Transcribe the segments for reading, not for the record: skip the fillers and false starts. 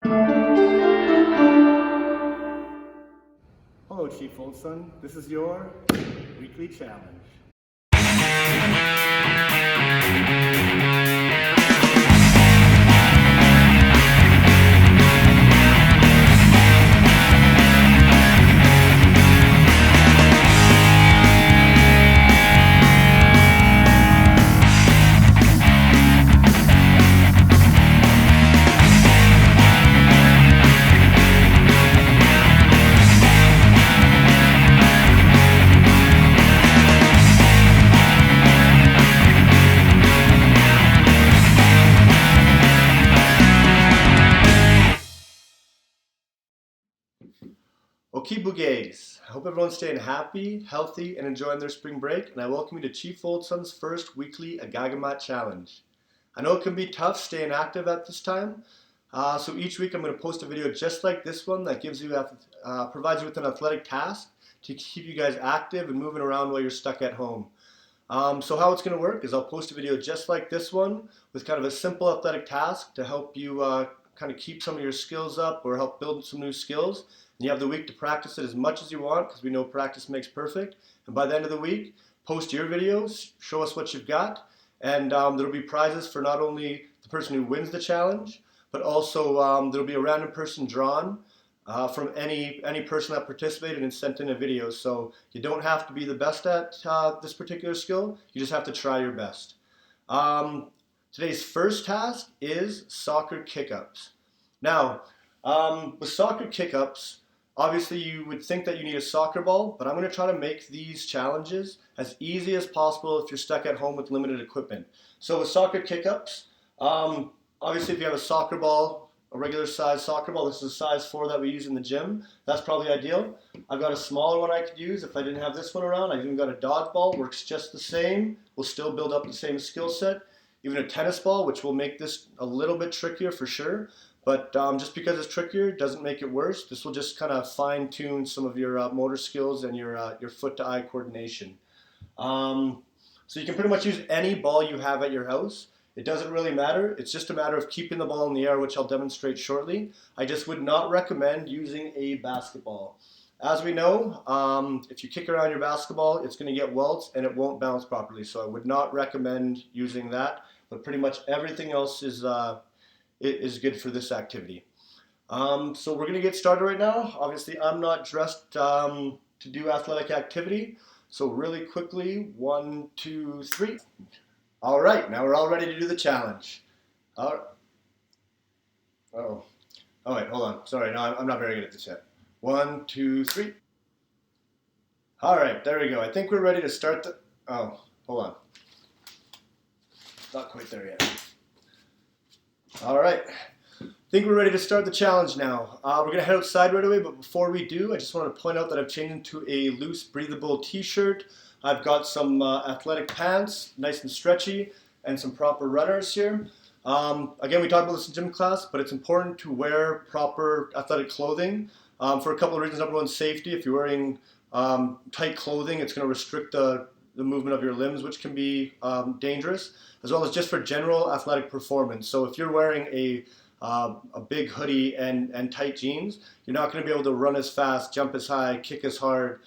Hello, Chief Oldson. This is your weekly challenge. Okay, Bougays. I hope everyone's staying happy, healthy, and enjoying their spring break, and I welcome you to Chief Oldson's first weekly Agagamat Challenge. I know it can be tough staying active at this time, so each week I'm going to post a video just like this one that provides you with an athletic task to keep you guys active and moving around while you're stuck at home. So how it's going to work is I'll post a video just like this one with kind of a simple athletic task to help you kind of keep some of your skills up or help build some new skills. And you have the week to practice it as much as you want because we know practice makes perfect. And by the end of the week, post your videos, show us what you've got, and there'll be prizes for not only the person who wins the challenge, but also there'll be a random person drawn from any person that participated and sent in a video. So you don't have to be the best at this particular skill. You just have to try your best. Today's first task is soccer kick-ups. Now, with soccer kick-ups, obviously you would think that you need a soccer ball, but I'm going to try to make these challenges as easy as possible if you're stuck at home with limited equipment. So with soccer kick-ups, obviously if you have a soccer ball, a regular size soccer ball, this is a size 4 that we use in the gym, that's probably ideal. I've got a smaller one I could use if I didn't have this one around. I've even got a dodgeball, works just the same, will still build up the same skill set. Even a tennis ball, which will make this a little bit trickier for sure. But just because it's trickier doesn't make it worse. This will just kind of fine-tune some of your motor skills and your foot-to-eye coordination. So you can pretty much use any ball you have at your house. It doesn't really matter. It's just a matter of keeping the ball in the air, which I'll demonstrate shortly. I just would not recommend using a basketball. As we know, if you kick around your basketball, it's going to get welts and it won't bounce properly. So I would not recommend using that. But pretty much everything else is good for this activity. So we're going to get started right now. Obviously, I'm not dressed to do athletic activity. So really quickly, 1, 2, 3. All right, now we're all ready to do the challenge. Oh, wait, hold on. Sorry, no, I'm not very good at this yet. 1, 2, 3. All right, there we go. I think we're ready to start the... Oh, hold on. Not quite there yet. All right. I think we're ready to start the challenge now. We're going to head outside right away, but before we do, I just want to point out that I've changed into a loose, breathable t-shirt. I've got some athletic pants, nice and stretchy, and some proper runners here. Again, we talked about this in gym class, but it's important to wear proper athletic clothing for a couple of reasons. Number one, safety. If you're wearing tight clothing, it's going to restrict the movement of your limbs, which can be dangerous, as well as just for general athletic performance. So if you're wearing a big hoodie and tight jeans, you're not going to be able to run as fast, jump as high, kick as hard,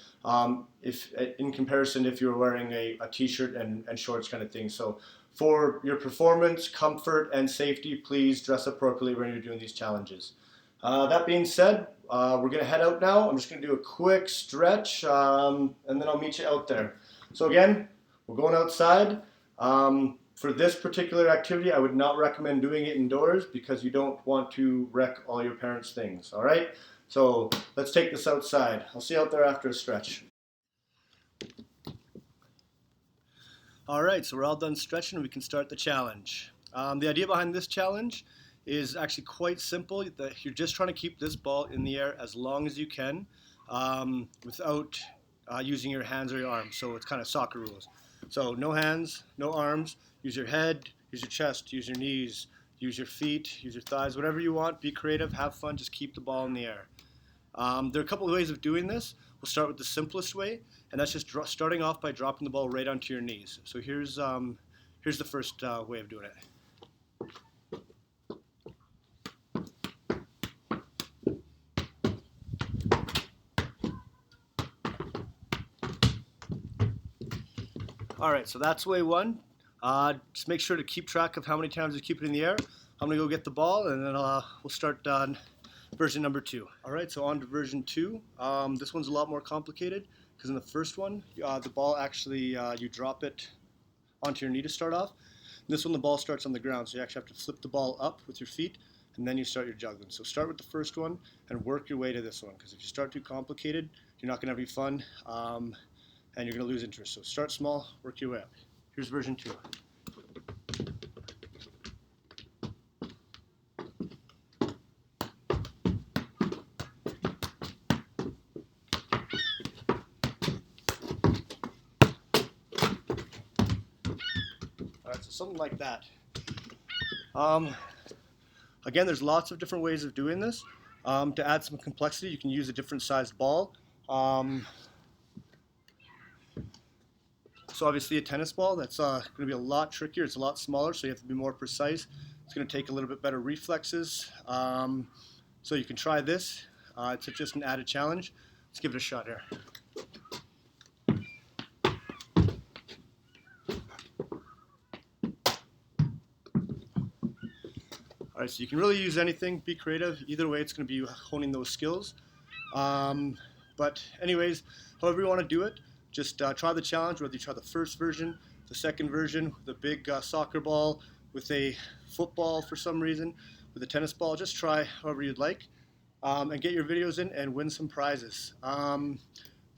if in comparison if you're wearing a t-shirt and shorts kind of thing. So for your performance, comfort, and safety, please dress appropriately when you're doing these challenges. That being said, we're going to head out now. I'm just going to do a quick stretch, and then I'll meet you out there. So again, we're going outside. For this particular activity, I would not recommend doing it indoors because you don't want to wreck all your parents' things, all right? So let's take this outside. I'll see you out there after a stretch. All right, so we're all done stretching. We can start the challenge. The idea behind this challenge is actually quite simple. That you're just trying to keep this ball in the air as long as you can without using your hands or your arms. So it's kind of soccer rules. So no hands, no arms. Use your head, use your chest, use your knees, use your feet, use your thighs, whatever you want. Be creative, have fun, just keep the ball in the air. There are a couple of ways of doing this. We'll start with the simplest way, and that's just starting off by dropping the ball right onto your knees. So here's the first way of doing it. All right, so that's way one. Just make sure to keep track of how many times you keep it in the air. I'm gonna go get the ball, and then we'll start version number 2. All right, so on to version 2. This one's a lot more complicated because in the first one, the ball actually, you drop it onto your knee to start off. In this one, the ball starts on the ground, so you actually have to flip the ball up with your feet, and then you start your juggling. So start with the first one and work your way to this one, because if you start too complicated, you're not gonna have any fun, and you're gonna lose interest. So start small, work your way up. Here's version 2. Alright, so something like that. Again, there's lots of different ways of doing this. To add some complexity, you can use a different sized ball. So obviously a tennis ball, that's going to be a lot trickier. It's a lot smaller, so you have to be more precise. It's going to take a little bit better reflexes. So you can try this. It's just an added challenge. Let's give it a shot here. All right, so you can really use anything, be creative. Either way, it's going to be honing those skills. But anyways, however you want to do it, just try the challenge, whether you try the first version, the second version, with a big soccer ball, with a football for some reason, with a tennis ball. Just try however you'd like, and get your videos in and win some prizes. So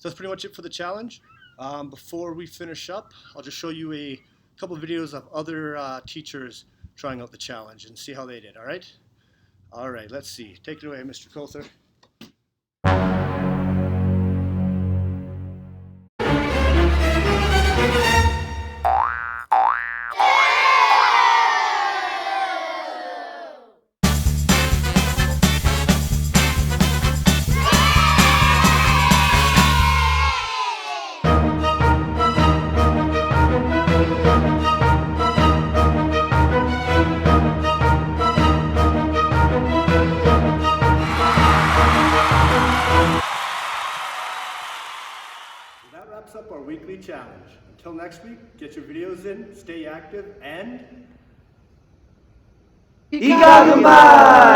that's pretty much it for the challenge. Before we finish up, I'll just show you a couple of videos of other teachers trying out the challenge and see how they did, all right? All right, let's see. Take it away, Mr. Coulter. That wraps up our weekly challenge. Until next week, get your videos in, stay active, and... Igagamba!